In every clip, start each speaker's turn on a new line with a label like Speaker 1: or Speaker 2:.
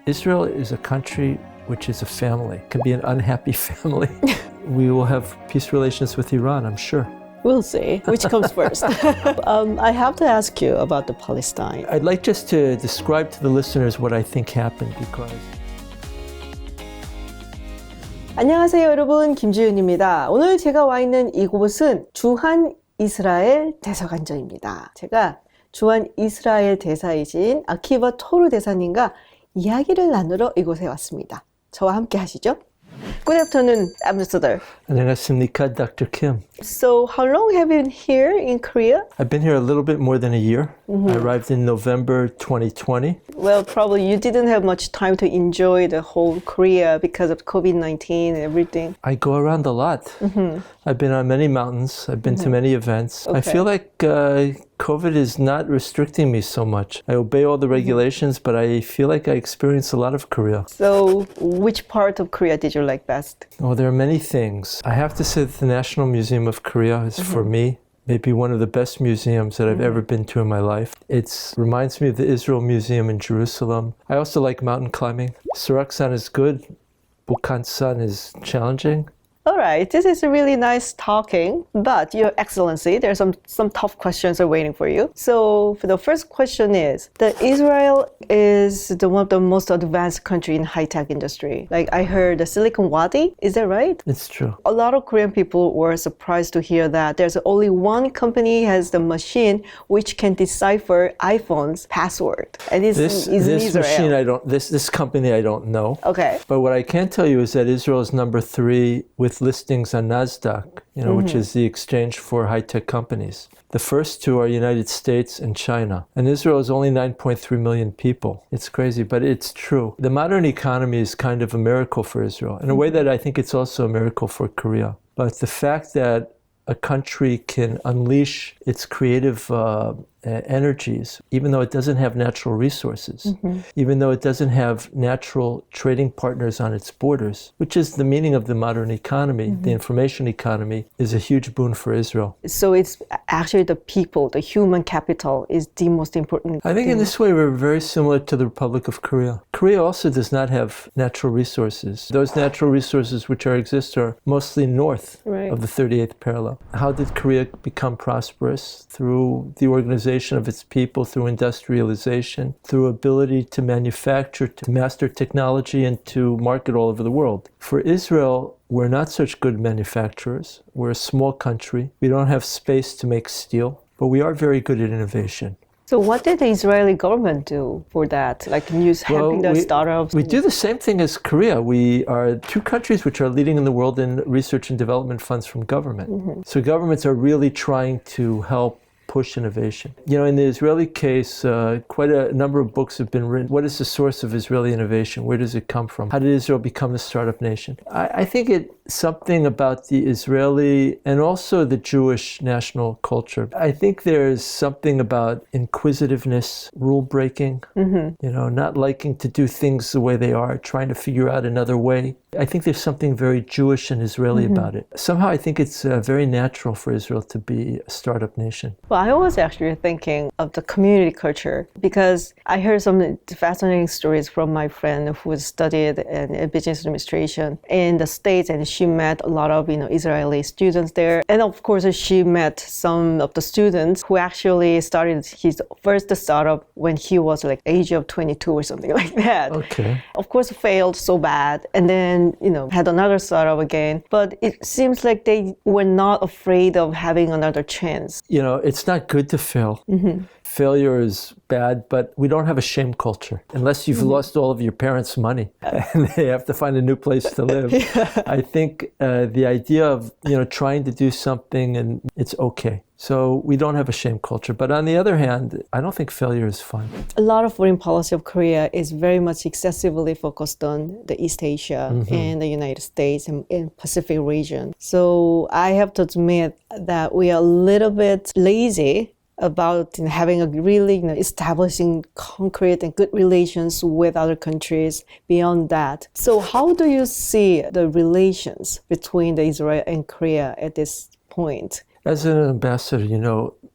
Speaker 1: Israel is a country which is a family. It can be an unhappy family. We will have peace relations with Iran, I'm sure.
Speaker 2: We'll see which comes first. I have to ask you about the Palestine.
Speaker 1: I'd like just to describe to the listeners what I think happened because
Speaker 2: 안녕하세요 여러분, 김주윤입니다. 오늘 제가 와 있는 이곳은 주한 이스라엘 대사관전입니다. 제가 주한 이스라엘 대사이신 아키바 토르 대사님과 이야기를 나누러 이곳에 왔습니다. 저와 함께 하시죠. Good afternoon, Ambassador.
Speaker 1: 안녕하십니까, Dr. Kim.
Speaker 2: So, how long have you been here in Korea?
Speaker 1: I've been here a little bit more than a year. I arrived in November 2020.
Speaker 2: Well, probably you didn't have much time to enjoy the whole Korea because of COVID-19 and everything.
Speaker 1: I go around a lot. I've been on many mountains. I've been to many events. I feel like COVID is not restricting me so much. I obey all the regulations, but I feel like I experience a lot of Korea.
Speaker 2: So, which part of Korea did you like best?
Speaker 1: Oh, there are many things. I have to say that the National Museum of Korea is, for me, maybe one of the best museums that I've ever been to in my life. It reminds me of the Israel Museum in Jerusalem. I also like mountain climbing. Seoraksan is good. Bukhansan is challenging.
Speaker 2: All right, this is really nice talking, but Your Excellency, there's some tough questions are waiting for you. So the first question is, that Israel is one of the most advanced country in high-tech industry. Like I heard the Silicon Wadi, is that right?
Speaker 1: It's true.
Speaker 2: A lot of Korean people were surprised to hear that there's only one company has the machine which can decipher iPhone's password. And it's
Speaker 1: This
Speaker 2: in Israel.
Speaker 1: machine, this company I don't know.
Speaker 2: Okay.
Speaker 1: But what I can tell you is that Israel is number 3 with listings on NASDAQ, which is the exchange for high-tech companies. The first two are United States and China. And Israel is only 9.3 million people. It's crazy, but it's true. The modern economy is kind of a miracle for Israel, in a way that I think it's also a miracle for Korea. But the fact that a country can unleash its creative energies, even though it doesn't have natural resources, even though it doesn't have natural trading partners on its borders, which is the meaning of the modern economy, the information economy, is a huge boon for Israel.
Speaker 2: So it's actually the people, the human capital is the most important
Speaker 1: I think
Speaker 2: thing.
Speaker 1: in this way we're very similar to the Republic of Korea. Korea also does not have natural resources. Those natural resources which exist are mostly north of the 38th parallel. How did Korea become prosperous? Through the organization of its people, through industrialization, through ability to manufacture, to master technology, and to market all over the world. For Israel, we're not such good manufacturers. We're a small country. We don't have space to make steel, but we are very good at innovation.
Speaker 2: So what did the Israeli government do for that? Like helping the startups?
Speaker 1: We do the same thing as Korea. We are 2 countries which are leading in the world in research and development funds from government. So governments are really trying to help push innovation. In the Israeli case, quite a number of books have been written. What is the source of Israeli innovation? Where does it come from? How did Israel become a startup nation? I think it's something about the Israeli and also the Jewish national culture. I think there's something about inquisitiveness, rule breaking, not liking to do things the way they are, trying to figure out another way. I think there's something very Jewish and Israeli about it. Somehow I think it's very natural for Israel to be a startup nation.
Speaker 2: Well, I was actually thinking of the community culture because I heard some fascinating stories from my friend who studied in business administration in the States, and she met a lot of Israeli students there. And of course, she met some of the students who actually started his first startup when he was like age of 22 or something like that.
Speaker 1: Okay.
Speaker 2: Of course, failed so bad, and then had another startup again. But it seems like they were not afraid of having another chance.
Speaker 1: It's not good to fail. Failure is bad, but we don't have a shame culture unless you've lost all of your parents' money and they have to find a new place to live. I think the idea of trying to do something and it's okay. So we don't have a shame culture. But on the other hand, I don't think failure is fun.
Speaker 2: A lot of foreign policy of Korea is very much excessively focused on the East Asia and the United States and Pacific region. So I have to admit that we are a little bit lazy about having a really establishing concrete and good relations with other countries beyond that. So how do you see the relations between Israel and Korea at this point?
Speaker 1: As an ambassador,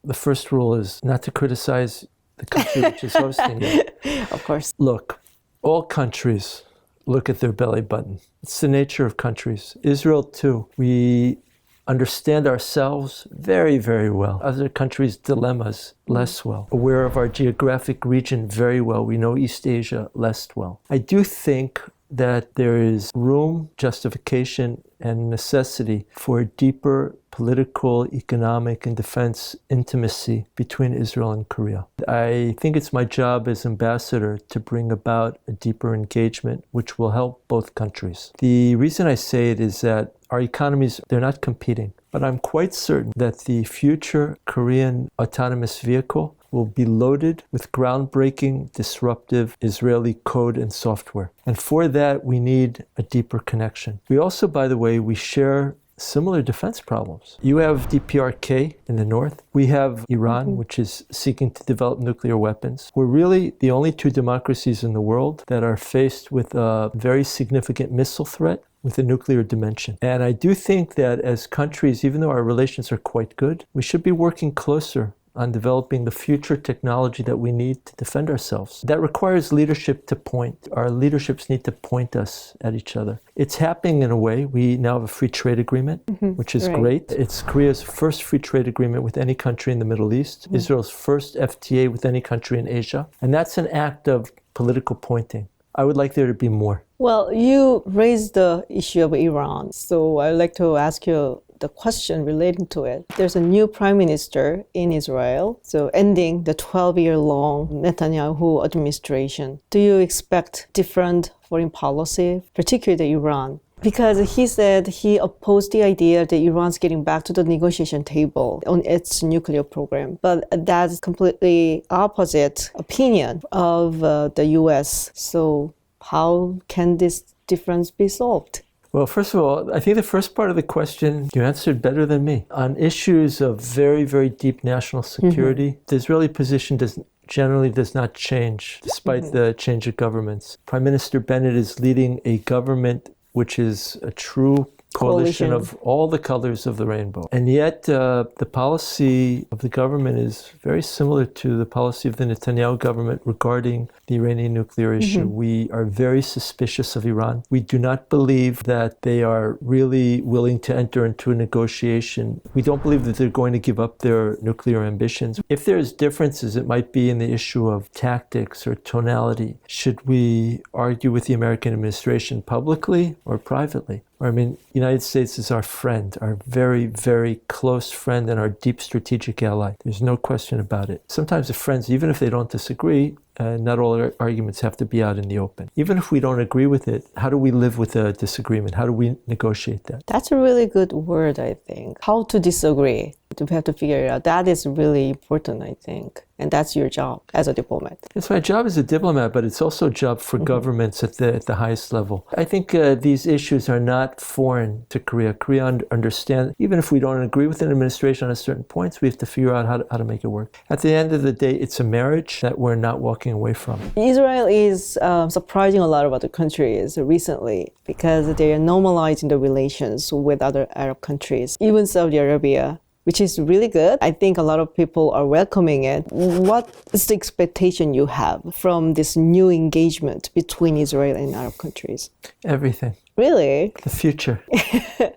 Speaker 1: the first rule is not to criticize the country which is hosting you.
Speaker 2: Of course.
Speaker 1: Look, All countries look at their belly button. It's the nature of countries. Israel too. We understand ourselves very, very well. Other countries' dilemmas less well. Aware of our geographic region very well. We know East Asia less well. I do think that there is room, justification, and necessity for a deeper political, economic, and defense intimacy between Israel and Korea. I think it's my job as ambassador to bring about a deeper engagement, which will help both countries. The reason I say it is that our economies, they're not competing, but I'm quite certain that the future Korean autonomous vehicle will be loaded with groundbreaking, disruptive Israeli code and software. And for that, we need a deeper connection. We also, by the way, we share similar defense problems. You have DPRK in the north. We have Iran, which is seeking to develop nuclear weapons. We're really the only two democracies in the world that are faced with a very significant missile threat with a nuclear dimension. And I do think that as countries, even though our relations are quite good, we should be working closer on developing the future technology that we need to defend ourselves. That requires leadership to point. Our leaderships need to point us at each other. It's happening in a way. We now have a free trade agreement, which is great. It's Korea's first free trade agreement with any country in the Middle East, Israel's first FTA with any country in Asia. And that's an act of political pointing. I would like there to be more.
Speaker 2: Well, you raised the issue of Iran, so I'd like to ask you the question relating to it. There's a new prime minister in Israel, so ending the 12-year-long Netanyahu administration. Do you expect different foreign policy, particularly Iran? Because he said he opposed the idea that Iran's getting back to the negotiation table on its nuclear program. But that's completely opposite opinion of the US. So how can this difference be solved?
Speaker 1: Well, first of all, I think the first part of the question you answered better than me. On issues of very, very deep national security, the Israeli position generally does not change despite the change of governments. Prime Minister Bennett is leading a government which is a true coalition of all the colors of the rainbow. And yet the policy of the government is very similar to the policy of the Netanyahu government regarding the Iranian nuclear issue. We are very suspicious of Iran. We do not believe that they are really willing to enter into a negotiation. We don't believe that they're going to give up their nuclear ambitions. If there's differences, it might be in the issue of tactics or tonality. Should we argue with the American administration publicly or privately? I mean, the United States is our friend, our very, very close friend and our deep strategic ally. There's no question about it. Sometimes the friends, even if they don't disagree, not all our arguments have to be out in the open. Even if we don't agree with it, how do we live with a disagreement? How do we negotiate that?
Speaker 2: That's a really good word, I think. How to disagree. We have to figure it out. That is really important, I think. And that's your job as a diplomat.
Speaker 1: It's my job as a diplomat, but it's also a job for governments at the highest level. I think these issues are not foreign to Korea. Korea understands, even if we don't agree with an administration on certain points, we have to figure out how to make it work. At the end of the day, it's a marriage that we're not walking away from.
Speaker 2: Israel is surprising a lot of other countries recently because they are normalizing the relations with other Arab countries, even Saudi Arabia, which is really good. I think a lot of people are welcoming it. What is the expectation you have from this new engagement between Israel and Arab countries?
Speaker 1: Everything.
Speaker 2: Really?
Speaker 1: The future.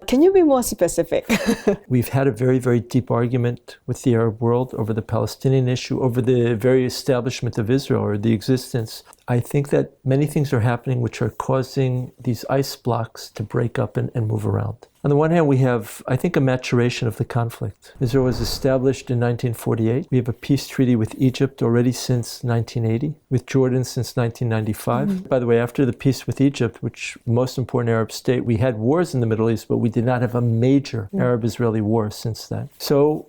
Speaker 2: Can you be more specific?
Speaker 1: We've had a very, very deep argument with the Arab world over the Palestinian issue, over the very establishment of Israel or the existence. I think that many things are happening which are causing these ice blocks to break up and move around. On the one hand, we have, I think, a maturation of the conflict. Israel was established in 1948. We have a peace treaty with Egypt already since 1980, with Jordan since 1995. By the way, after the peace with Egypt, which most important Arab state, we had wars in the Middle East, but we did not have a major Arab-Israeli war since then. So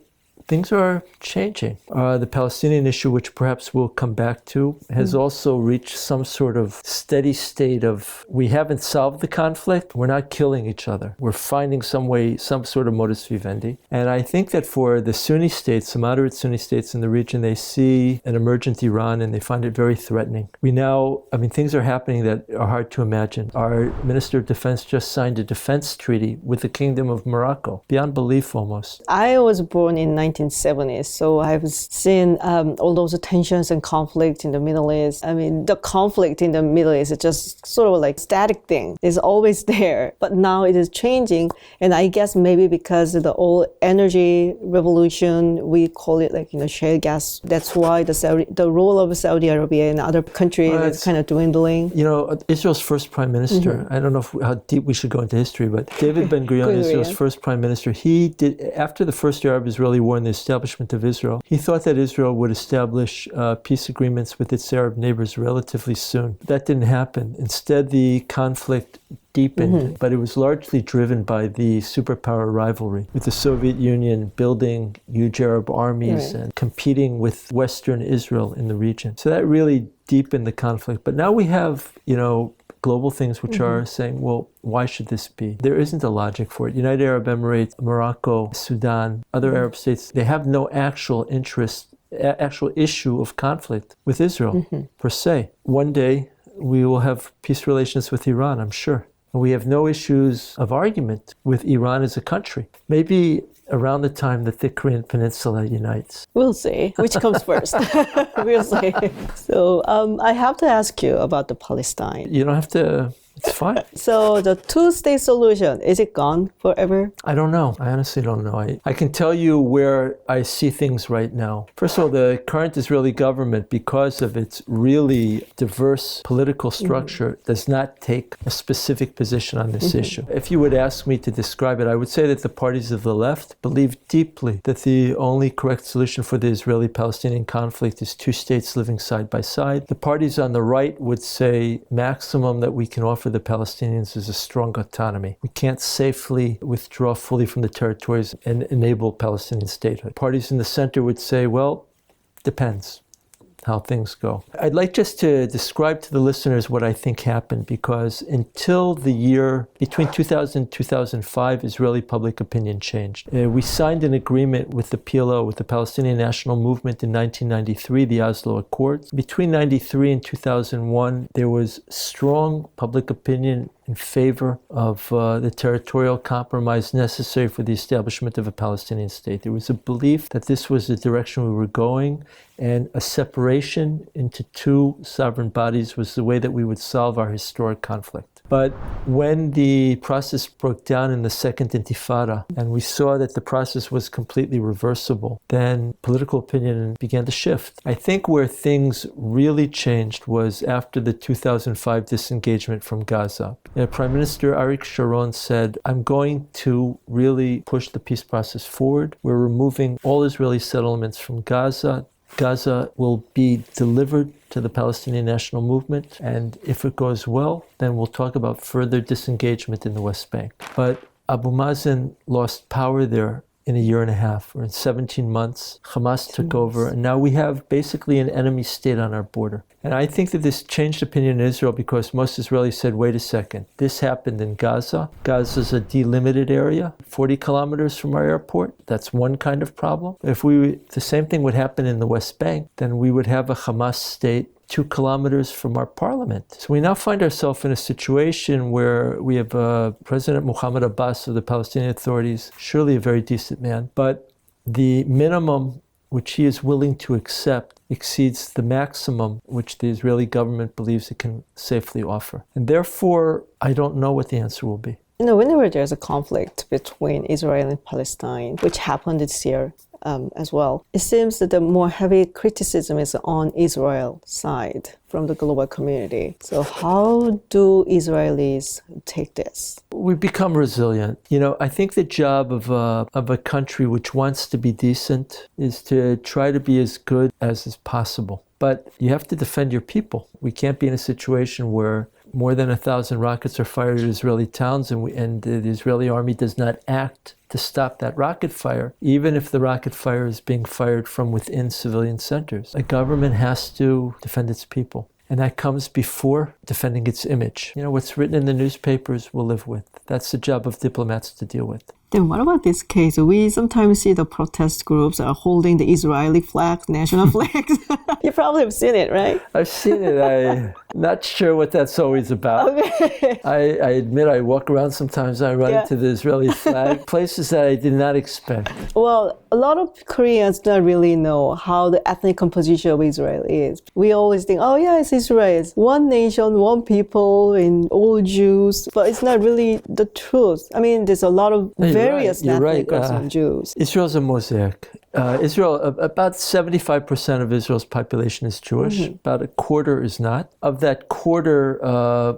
Speaker 1: things are changing. The Palestinian issue, which perhaps we'll come back to, has also reached some sort of steady state of, we haven't solved the conflict, we're not killing each other. We're finding some way, some sort of modus vivendi. And I think that for the Sunni states, the moderate Sunni states in the region, they see an emergent Iran and they find it very threatening. We now, things are happening that are hard to imagine. Our Minister of Defense just signed a defense treaty with the Kingdom of Morocco, beyond belief almost.
Speaker 2: I was born in 1970s. So I've seen all those tensions and conflict in the Middle East. I mean, the conflict in the Middle East is just sort of like static thing. It's always there, but now it is changing. And I guess maybe because of the old energy revolution, we call it like, shale gas. That's why the role of Saudi Arabia and other countries is kind of dwindling.
Speaker 1: Israel's first prime minister, I don't know how deep we should go into history, but David Ben-Gurion, Israel's first prime minister, he did, after the first Arab-Israeli war and the establishment of Israel, he thought that Israel would establish peace agreements with its Arab neighbors relatively soon. That didn't happen. Instead, the conflict deepened, but it was largely driven by the superpower rivalry, with the Soviet Union building huge Arab armies and competing with Western Israel in the region. So that really deepened the conflict. But now we have, global things which are saying, well, why should this be? There isn't a logic for it. United Arab Emirates, Morocco, Sudan, other Arab states, they have no actual issue of conflict with Israel per se. One day we will have peace relations with Iran, I'm sure. And we have no issues of argument with Iran as a country. Maybe around the time that the Korean Peninsula unites.
Speaker 2: We'll see which comes first. We'll see. So I have to ask you about the Palestine.
Speaker 1: You don't have to, it's fine.
Speaker 2: So the two-state solution, is it gone forever?
Speaker 1: I don't know. I honestly don't know. I can tell you where I see things right now. First of all, the current Israeli government, because of its really diverse political structure, does not take a specific position on this issue. If you would ask me to describe it, I would say that the parties of the left believe deeply that the only correct solution for the Israeli-Palestinian conflict is two states living side by side. The parties on the right would say maximum that we can offer the Palestinians is a strong autonomy. We can't safely withdraw fully from the territories and enable Palestinian statehood. Parties in the center would say, well, depends how things go. I'd like just to describe to the listeners what I think happened, because until the year between 2000 and 2005, Israeli public opinion changed. We signed an agreement with the PLO, with the Palestinian National Movement, in 1993, the Oslo Accords. Between 1993 and 2001, there was strong public opinion in favor of the territorial compromise necessary for the establishment of a Palestinian state. There was a belief that this was the direction we were going, and a separation into two sovereign bodies was the way that we would solve our historic conflict. But when the process broke down in the Second Intifada, and we saw that the process was completely reversible, then political opinion began to shift. I think where things really changed was after the 2005 disengagement from Gaza. Prime Minister Arik Sharon said, I'm going to really push the peace process forward. We're removing all Israeli settlements from Gaza. Gaza will be delivered to the Palestinian National Movement, and if it goes well, then we'll talk about further disengagement in the West Bank. But Abu Mazen lost power there in a year and a half, or in 17 months. Hamas took over, and now we have basically an enemy state on our border. And I think that this changed opinion in Israel because most Israelis said, wait a second, this happened in Gaza. Gaza's a delimited area, 40 kilometers from our airport. That's one kind of problem. If the same thing would happen in the West Bank, then we would have a Hamas state 2 kilometers from our parliament. So we now find ourselves in a situation where we have President Mohammed Abbas of the Palestinian Authorities, surely a very decent man, but the minimum which he is willing to accept exceeds the maximum which the Israeli government believes it can safely offer. And therefore, I don't know what the answer will be.
Speaker 2: Whenever there's a conflict between Israel and Palestine, which happened this year as well, it seems that the more heavy criticism is on Israel's side from the global community. So how do Israelis take this?
Speaker 1: We become resilient. I think the job of a country which wants to be decent is to try to be as good as is possible. But you have to defend your people. We can't be in a situation where more than 1,000 rockets are fired at Israeli towns and the Israeli army does not act to stop that rocket fire, even if the rocket fire is being fired from within civilian centers. A government has to defend its people. And that comes before defending its image. What's written in the newspapers we'll live with. That's the job of diplomats to deal with.
Speaker 2: Then what about this case? We sometimes see the protest groups are holding the Israeli flag, national flags. You probably have seen it, right?
Speaker 1: I've seen it. I'm not sure what that's always about.
Speaker 2: Okay.
Speaker 1: I admit I walk around sometimes, I run into the Israeli flag, places that I did not expect.
Speaker 2: Well, a lot of Koreans don't really know how the ethnic composition of Israel is. We always think, oh yeah, it's Israel. It's one nation, one people, and all Jews. But it's not really the truth. I mean, there's a lot of various ethnic groups of Jews.
Speaker 1: Israel's a mosaic. About 75% of Israel's population is Jewish. About a quarter is not. Of that quarter,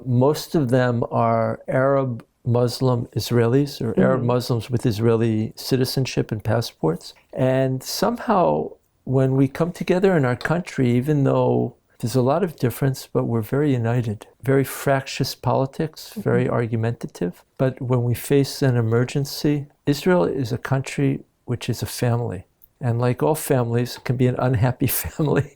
Speaker 1: most of them are Arab Muslim Israelis or Arab Muslims with Israeli citizenship and passports. And somehow, when we come together in our country, even though there's a lot of difference, but we're very united. Very fractious politics, very argumentative. But when we face an emergency, Israel is a country which is a family. And like all families, it can be an unhappy family.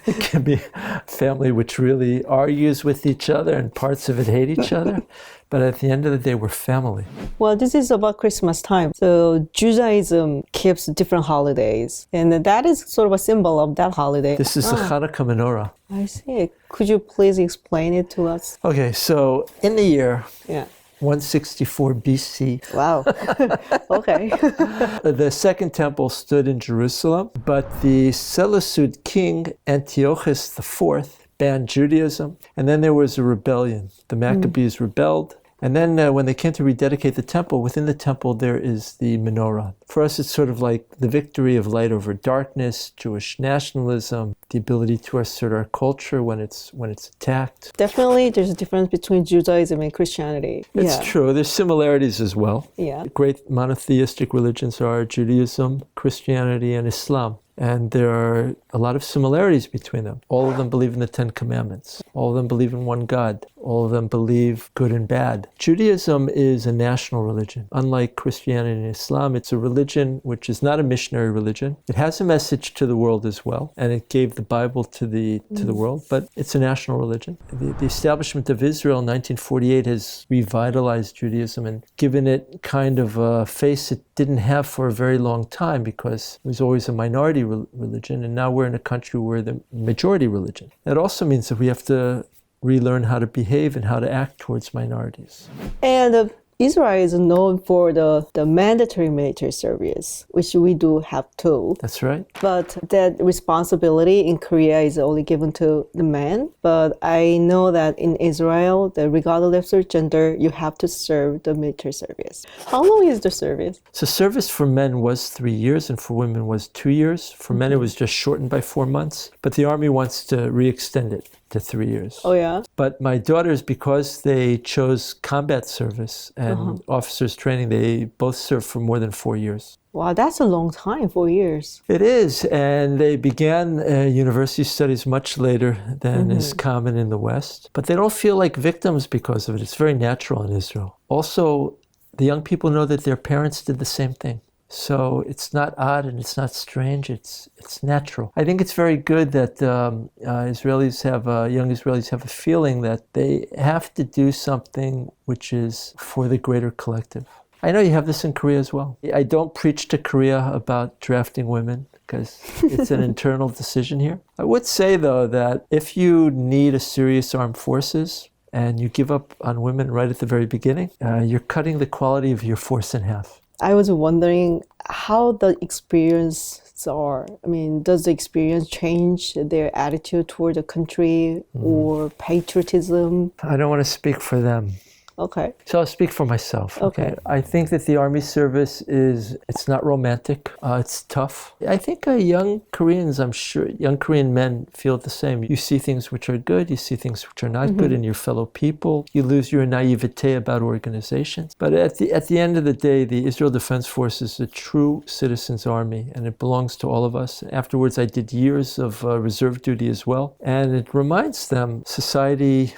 Speaker 1: It can be a family which really argues with each other and parts of it hate each other. But at the end of the day, we're family.
Speaker 2: Well, this is about Christmas time. So Judaism keeps different holidays. And that is sort of a symbol of that holiday.
Speaker 1: This is the Hanukkah menorah.
Speaker 2: I see. Could you please explain it to us?
Speaker 1: Okay, so in the year
Speaker 2: Yeah.
Speaker 1: 164 BC,
Speaker 2: Wow. Okay.
Speaker 1: the second temple stood in Jerusalem, but the Seleucid king Antiochus IV banned Judaism, and then there was a rebellion. The Maccabees rebelled, and then when they came to rededicate the temple, within the temple there is the menorah. For us, it's sort of like the victory of light over darkness, Jewish nationalism, the ability to assert our culture when it's attacked.
Speaker 2: Definitely, there's a difference between Judaism and Christianity.
Speaker 1: It's true. There's similarities as well.
Speaker 2: Yeah.
Speaker 1: Great monotheistic religions are Judaism, Christianity, and Islam. And there are a lot of similarities between them. All of them believe in the Ten Commandments. All of them believe in one God. All of them believe good and bad. Judaism is a national religion. Unlike Christianity and Islam, it's a religion which is not a missionary religion. It has a message to the world as well, and it gave the Bible to the world, but it's a national religion. The establishment of Israel in 1948 has revitalized Judaism and given it kind of a face it didn't have for a very long time because it was always a minority religion, and now we're in a country where the majority religion. That also means that we have to relearn how to behave and how to act towards minorities.
Speaker 2: And Israel is known for the mandatory military service, which we do have too.
Speaker 1: That's right.
Speaker 2: But that responsibility in Korea is only given to the men. But I know that in Israel, that regardless of gender, you have to serve the military service. How long is the service?
Speaker 1: So service for men was 3 years and for women was 2 years. For men, it was just shortened by 4 months. But the Army wants to re-extend it to 3 years.
Speaker 2: Oh, yeah?
Speaker 1: But my daughters, because they chose combat service and officers training, they both served for more than 4 years.
Speaker 2: Wow, that's a long time, 4 years.
Speaker 1: It is, and they began university studies much later than is common in the West. But they don't feel like victims because of it. It's very natural in Israel. Also, the young people know that their parents did the same thing. So it's not odd and it's not strange. It's natural. I think it's very good that young Israelis have a feeling that they have to do something which is for the greater collective. I know you have this in Korea as well. I don't preach to Korea about drafting women because it's an internal decision here. I would say, though, that if you need a serious armed forces and you give up on women right at the very beginning, you're cutting the quality of your force in half.
Speaker 2: I was wondering how the experiences are. I mean, does the experience change their attitude toward the country or patriotism?
Speaker 1: I don't want to speak for them.
Speaker 2: Okay.
Speaker 1: So I'll speak for myself.
Speaker 2: Okay.
Speaker 1: I think that the Army service it's not romantic. It's tough. I think young Koreans, I'm sure, young Korean men feel the same. You see things which are good, you see things which are not good in your fellow people. You lose your naivete about organizations. But at the end of the day, the Israel Defense Force is a true citizens' army, and it belongs to all of us. Afterwards, I did years of reserve duty as well. And it reminds them society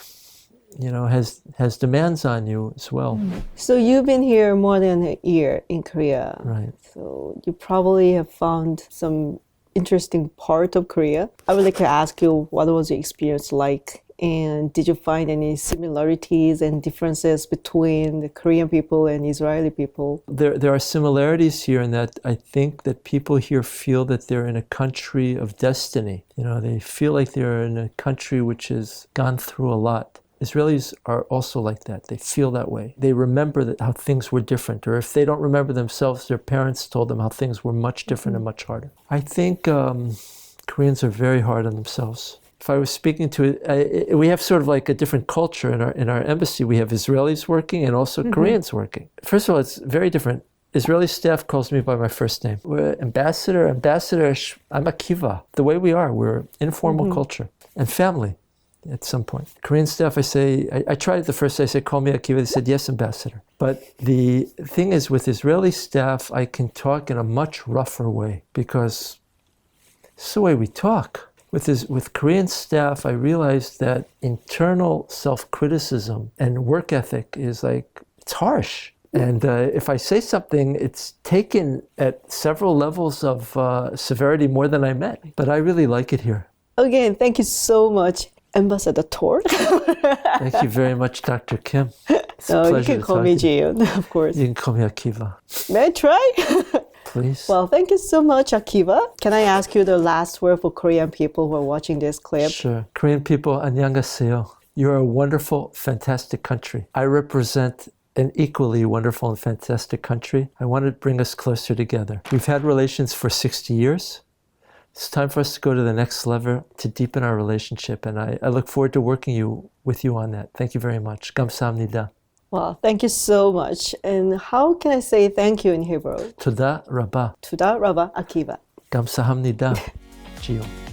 Speaker 1: has demands on you as well.
Speaker 2: So you've been here more than a year in Korea.
Speaker 1: Right.
Speaker 2: So you probably have found some interesting part of Korea. I would like to ask you, what was your experience like And did you find any similarities and differences between the Korean people and Israeli people?
Speaker 1: There are similarities here in that I think that people here feel that they're in a country of destiny. You know, they feel like they're in a country which has gone through a lot. Israelis are also like that. They feel that way. They remember that how things were different, or if they don't remember themselves, their parents told them how things were much different and much harder. I think Koreans are very hard on themselves. If I was speaking to it, we have sort of like a different culture in our embassy. We have Israelis working and also Koreans working. First of all, it's very different. Israeli staff calls me by my first name. We're ambassador, I'm Akiva. The way we are, we're informal culture and family. At some point. Korean staff, I tried it the first day, I said, call me Akiva. They said, yes, ambassador. But the thing is, with Israeli staff, I can talk in a much rougher way because it's the way we talk. With Korean staff, I realized that internal self-criticism and work ethic is like, it's harsh. And if I say something, it's taken at several levels of severity more than I meant. But I really like it here.
Speaker 2: Again, thank you so much. Ambassador Tor.
Speaker 1: Thank you very much, Dr. Kim. It's a pleasure
Speaker 2: you can
Speaker 1: to
Speaker 2: call
Speaker 1: talk
Speaker 2: me
Speaker 1: to you.
Speaker 2: Jiyoon, of course.
Speaker 1: You can call me Akiva.
Speaker 2: May I try?
Speaker 1: Please.
Speaker 2: Well, thank you so much, Akiva. Can I ask you the last word for Korean people who are watching this clip?
Speaker 1: Sure. Korean people, 안녕하세요. You're a wonderful, fantastic country. I represent an equally wonderful and fantastic country. I want to bring us closer together. We've had relations for 60 years. It's time for us to go to the next level to deepen our relationship, and I look forward to working with you on that. Thank you very much. 감사합니다.
Speaker 2: Well, thank you so much. And how can I say thank you in Hebrew?
Speaker 1: תודה רבה.
Speaker 2: Tuda Rabba Akiva.
Speaker 1: 감사합니다. 지요.